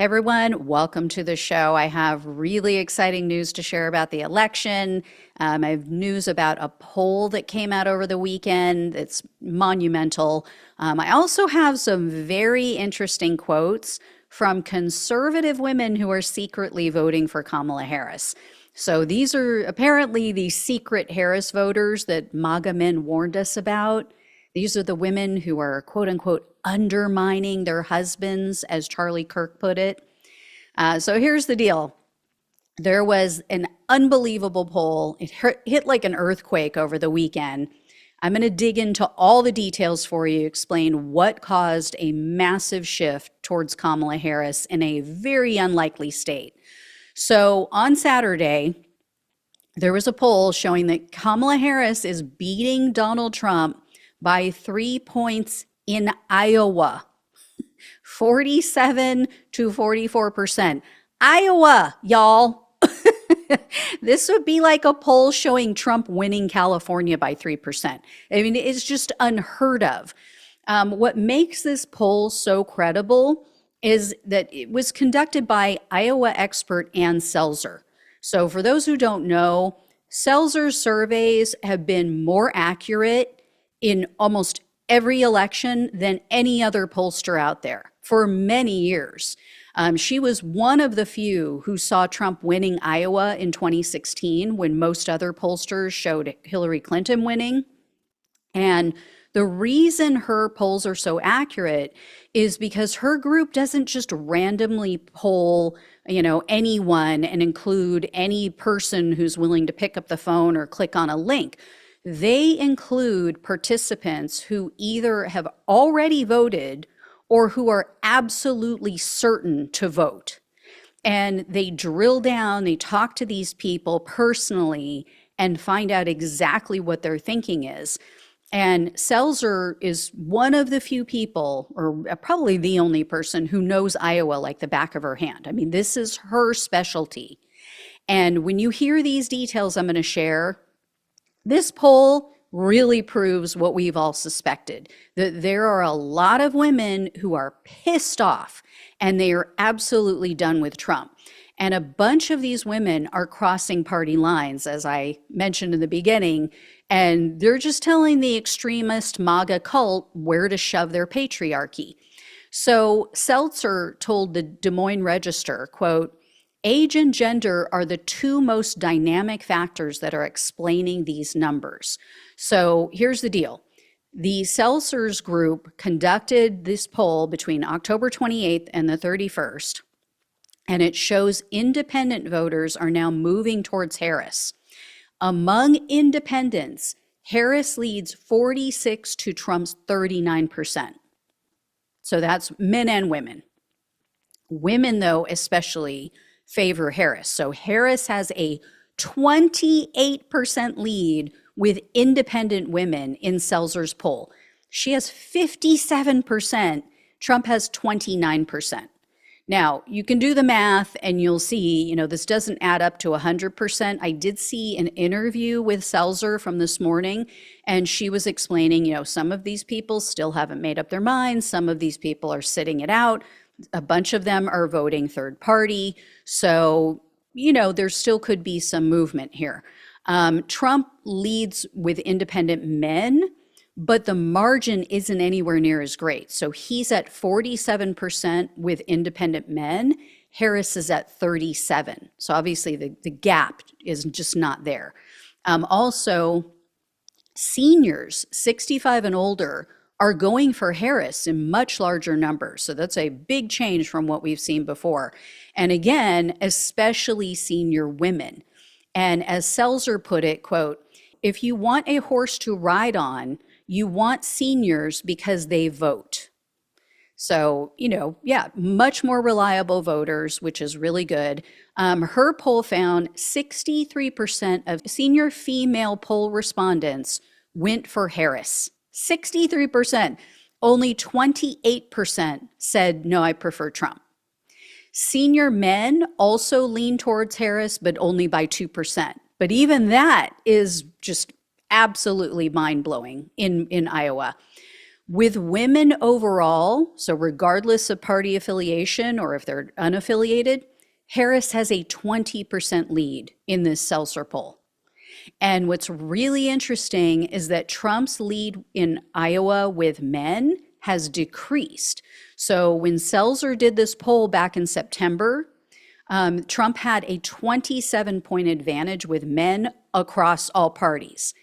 Hey everyone, welcome to the show. I have really exciting news to share about the election. I have news about a poll that came out over the weekend that's monumental. I also have some very interesting quotes from conservative women who are secretly voting for Kamala Harris. So these are apparently the secret Harris voters that MAGA men warned us about. These are the women who are quote unquote undermining their husbands, as Charlie Kirk put it. So here's the deal. There was an unbelievable poll. It hit like an earthquake over the weekend. I'm going to dig into all the details for you, explain what caused a massive shift towards Kamala Harris in a very unlikely state. So on Saturday, there was a poll showing that Kamala Harris is beating Donald Trump by 3 points in Iowa, 47 to 44%. Iowa, y'all. This would be like a poll showing Trump winning California by 3%. I mean, it's just unheard of. What makes this poll so credible is that it was conducted by Iowa expert Ann Selzer. So for those who don't know, Selzer's surveys have been more accurate in almost every election than any other pollster out there for many years. She was one of the few who saw Trump winning Iowa in 2016 when most other pollsters showed Hillary Clinton winning. And the reason her polls are so accurate is because her group doesn't just randomly poll, anyone and include any person who's willing to pick up the phone or click on a link. They include participants who either have already voted or who are absolutely certain to vote. And they drill down, they talk to these people personally and find out exactly what their thinking is. And Selzer is one of the few people, or probably the only person, who knows Iowa like the back of her hand. I mean, this is her specialty. And when you hear these details I'm going to share, this poll really proves what we've all suspected, that there are a lot of women who are pissed off and they are absolutely done with Trump. And a bunch of these women are crossing party lines, as I mentioned in the beginning, and they're just telling the extremist MAGA cult where to shove their patriarchy. So Seltzer told the Des Moines Register, quote, "Age and gender are the two most dynamic factors that are explaining these numbers." So here's the deal. The Seltzer's group conducted this poll between October 28th and the 31st, and it shows independent voters are now moving towards Harris. Among independents, Harris leads 46 to Trump's 39%. So that's men and women. Women, though, especially favor Harris. So Harris has a 28% lead with independent women in Selzer's poll. She has 57%. Trump has 29%. Now, you can do the math and you'll see, this doesn't add up to 100%. I did see an interview with Selzer from this morning, and she was explaining, some of these people still haven't made up their minds. Some of these people are sitting it out. A bunch of them are voting third party. So, there still could be some movement here. Trump leads with independent men, but the margin isn't anywhere near as great. So he's at 47% with independent men. Harris is at 37. So obviously the gap is just not there. Also, seniors, 65 and older, are going for Harris in much larger numbers. So that's a big change from what we've seen before. And again, especially senior women. And as Selzer put it, quote, "If you want a horse to ride on, you want seniors because they vote." So, much more reliable voters, which is really good. Her poll found 63% of senior female poll respondents went for Harris. 63%. Only 28% said, "No, I prefer Trump." Senior men also lean towards Harris, but only by 2%. But even that is just absolutely mind-blowing in Iowa. With women overall, so regardless of party affiliation or if they're unaffiliated, Harris has a 20% lead in this Seltzer poll. And what's really interesting is that Trump's lead in Iowa with men has decreased. So when Seltzer did this poll back in September, Trump had a 27-point advantage with men across all parties.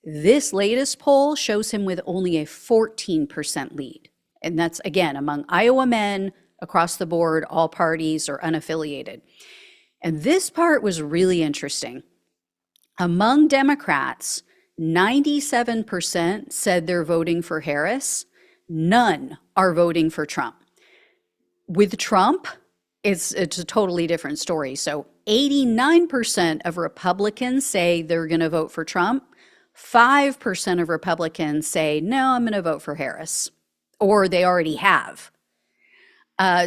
This latest poll shows him with only a 14% lead. And that's, again, among Iowa men across the board, all parties or unaffiliated. And this part was really interesting. Among Democrats, 97% said they're voting for Harris. None are voting for Trump. With Trump, it's a totally different story. So 89% of Republicans say they're going to vote for Trump. 5% of Republicans say, no, I'm going to vote for Harris, or they already have.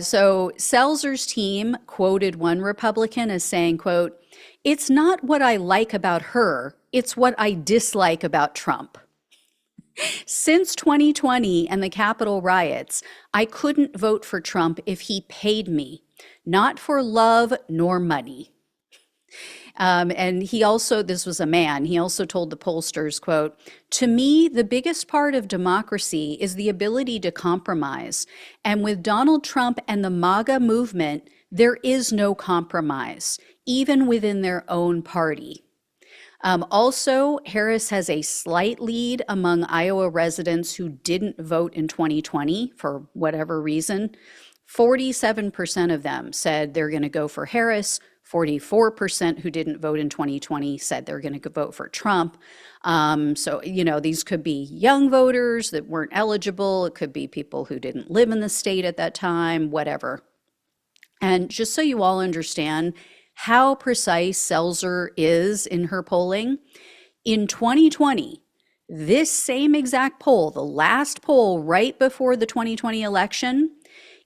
So Seltzer's team quoted one Republican as saying, quote, "It's not what I like about her, it's what I dislike about Trump. Since 2020 and the Capitol riots, I couldn't vote for Trump if he paid me, not for love nor money." And he also, this was a man, he also told the pollsters, quote, "To me, the biggest part of democracy is the ability to compromise. And with Donald Trump and the MAGA movement, there is no compromise, even within their own party." Also, Harris has a slight lead among Iowa residents who didn't vote in 2020 for whatever reason. 47% of them said they're going to go for Harris. 44% who didn't vote in 2020 said they're going to vote for Trump. So, these could be young voters that weren't eligible. It could be people who didn't live in the state at that time, whatever. And just so you all understand how precise Seltzer is in her polling, in 2020, this same exact poll, the last poll right before the 2020 election,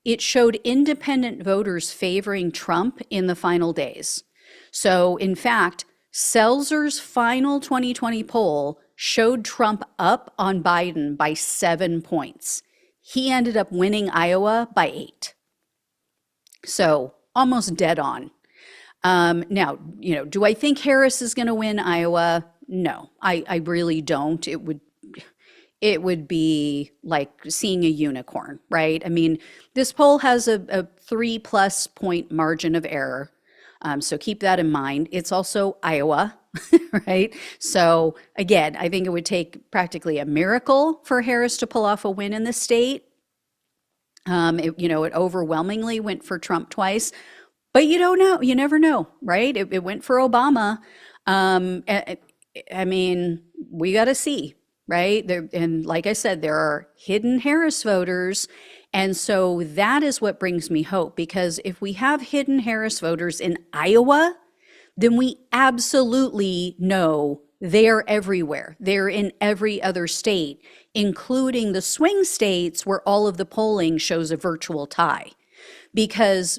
it showed independent voters favoring Trump in the final days. So, in fact, Seltzer's final 2020 poll showed Trump up on Biden by 7 points. He ended up winning Iowa by 8. So, almost dead on. Now, do I think Harris is going to win Iowa? No, I really don't. It would be like seeing a unicorn, right? I mean, this poll has a 3+ point margin of error. So keep that in mind. It's also Iowa, right? So again, I think it would take practically a miracle for Harris to pull off a win in the state. It overwhelmingly went for Trump twice, but you don't know. You never know, right? It went for Obama. I mean, we got to see. Right? And like I said, there are hidden Harris voters. And so that is what brings me hope, because if we have hidden Harris voters in Iowa, then we absolutely know they're everywhere. They're in every other state, including the swing states where all of the polling shows a virtual tie. Because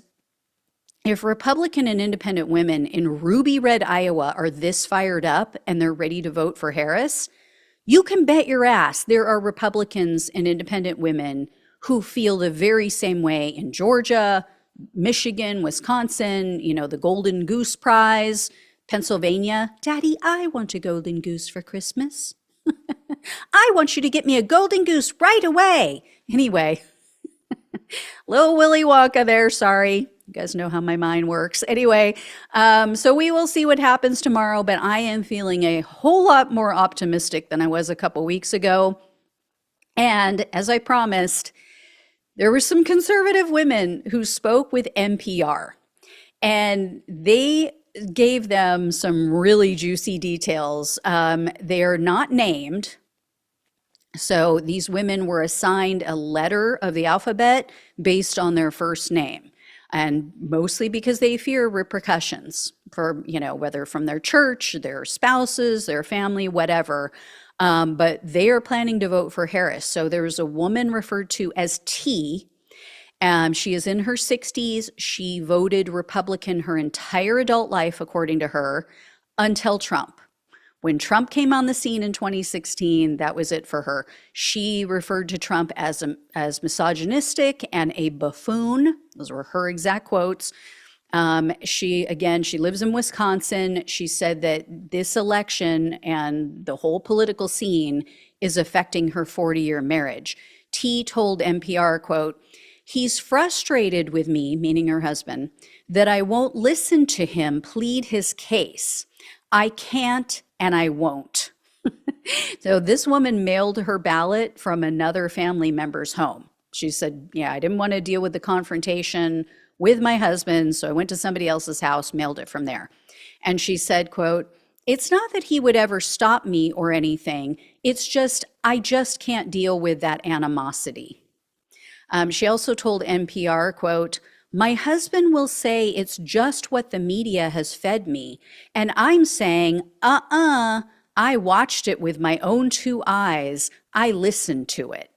if Republican and independent women in ruby red Iowa are this fired up and they're ready to vote for Harris, you can bet your ass there are Republicans and independent women who feel the very same way in Georgia, Michigan, Wisconsin, the Golden Goose Prize, Pennsylvania. Daddy, I want a golden goose for Christmas. I want you to get me a golden goose right away. Anyway, little Willy Wonka there, sorry. You guys know how my mind works. Anyway, so we will see what happens tomorrow, but I am feeling a whole lot more optimistic than I was a couple weeks ago. And as I promised, there were some conservative women who spoke with NPR, and they gave them some really juicy details. They are not named. So these women were assigned a letter of the alphabet based on their first name. And mostly because they fear repercussions for, whether from their church, their spouses, their family, whatever. But they are planning to vote for Harris. So there's a woman referred to as T. She is in her 60s. She voted Republican her entire adult life, according to her, until Trump. When Trump came on the scene in 2016, that was it for her. She referred to Trump as misogynistic and a buffoon. Those were her exact quotes. She lives in Wisconsin. She said that this election and the whole political scene is affecting her 40-year marriage. T told NPR, quote, "He's frustrated with me," meaning her husband, "that I won't listen to him plead his case. I can't and I won't." So this woman mailed her ballot from another family member's home. She said, yeah, I didn't want to deal with the confrontation with my husband, so I went to somebody else's house, mailed it from there. And she said, quote, "It's not that he would ever stop me or anything. It's just, I just can't deal with that animosity." She also told NPR, quote, "My husband will say it's just what the media has fed me. And I'm saying, I watched it with my own 2 eyes. I listened to it."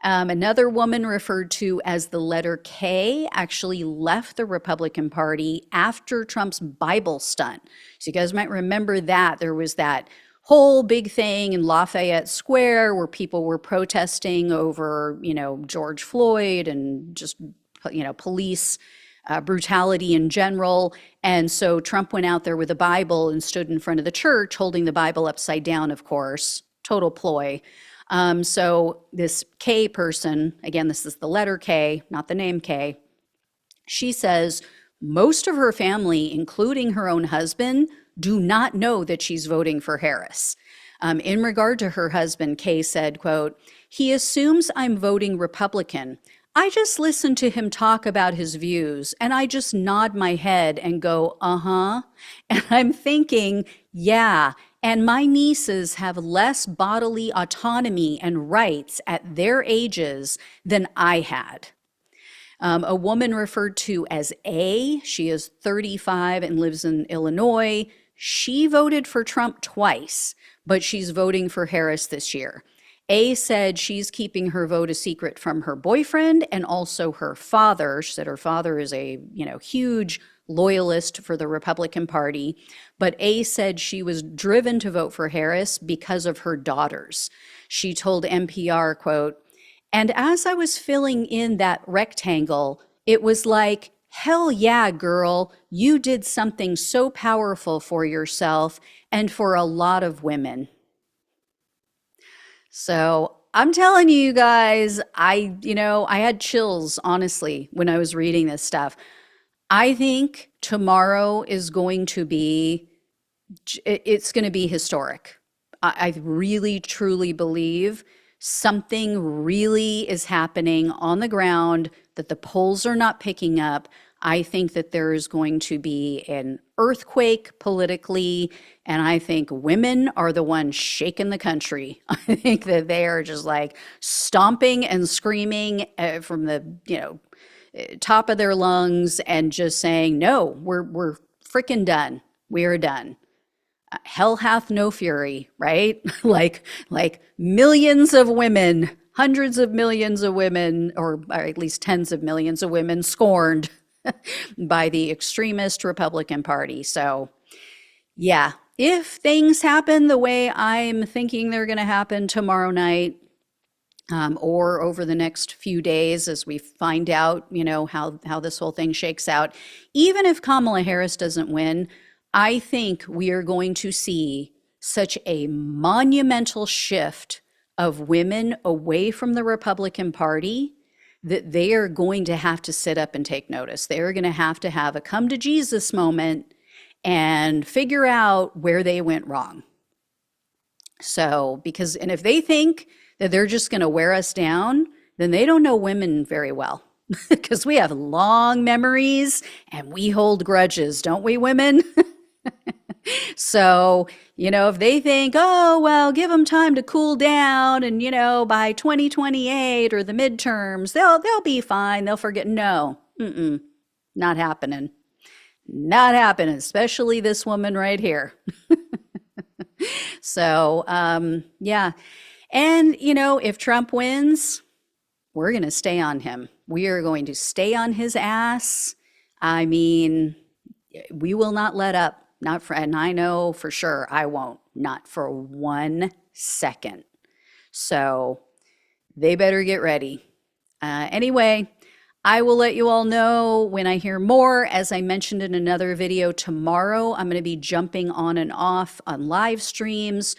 Another woman referred to as the letter K actually left the Republican Party after Trump's Bible stunt. So you guys might remember that. There was that whole big thing in Lafayette Square where people were protesting over, George Floyd and just, police brutality in general. And so Trump went out there with a Bible and stood in front of the church holding the Bible upside down, of course. Total ploy. So this K person, again, this is the letter K, not the name K, she says most of her family, including her own husband, do not know that she's voting for Harris. In regard to her husband, Kay said, quote, "He assumes I'm voting Republican. I just listen to him talk about his views and I just nod my head and go, uh-huh. And I'm thinking, yeah, and my nieces have less bodily autonomy and rights at their ages than I had." A woman referred to as A, she is 35 and lives in Illinois. She voted for Trump twice, but she's voting for Harris this year. A said she's keeping her vote a secret from her boyfriend and also her father. She said her father is a, huge loyalist for the Republican Party. But A said she was driven to vote for Harris because of her daughters. She told NPR, quote, "And as I was filling in that rectangle, it was like, hell yeah, girl, you did something so powerful for yourself and for a lot of women." So I'm telling you guys, I had chills, honestly, when I was reading this stuff. I think tomorrow is going to be, it's going to be historic. I really, truly believe something really is happening on the ground that the polls are not picking up. I think that there is going to be an earthquake politically, and I think women are the ones shaking the country. I think that they are just like stomping and screaming from the top of their lungs and just saying, "No, we're freaking done. We are done. Hell hath no fury," right? like millions of women, hundreds of millions of women, or at least tens of millions of women scorned by the extremist Republican Party. So yeah, if things happen the way I'm thinking they're going to happen tomorrow night, or over the next few days as we find out, how this whole thing shakes out, even if Kamala Harris doesn't win, I think we are going to see such a monumental shift of women away from the Republican Party that they are going to have to sit up and take notice. They're going to have a come to Jesus moment and figure out where they went wrong. So, and if they think that they're just going to wear us down, then they don't know women very well, because we have long memories and we hold grudges, don't we, women? So, if they think, oh, well, give them time to cool down and, by 2028 or the midterms, they'll be fine. They'll forget. No, not happening. Not happening, especially this woman right here. So, yeah. And, if Trump wins, we're going to stay on him. We are going to stay on his ass. I mean, we will not let up. not for, and I know for sure I won't, not for 1 second. So they better get ready. Anyway, I will let you all know when I hear more. As I mentioned in another video, tomorrow I'm going to be jumping on and off on live streams.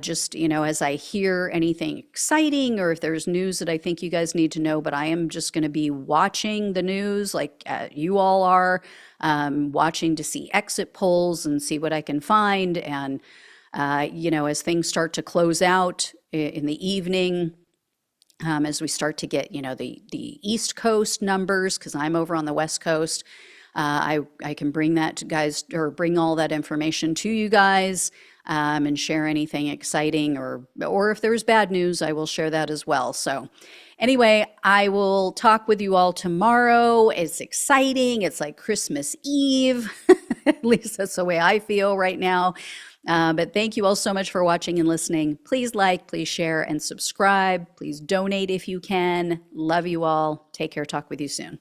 Just, as I hear anything exciting or if there's news that I think you guys need to know, but I am just going to be watching the news like you all are, watching to see exit polls and see what I can find. And, as things start to close out in the evening, as we start to get, the East Coast numbers, because I'm over on the West Coast, I can bring that to guys, or bring all that information to you guys, and share anything exciting, or if there's bad news, I will share that as well. So anyway, I will talk with you all tomorrow. It's exciting. It's like Christmas Eve. At least that's the way I feel right now. But thank you all so much for watching and listening. Please like, please share, and subscribe. Please donate if you can. Love you all. Take care. Talk with you soon.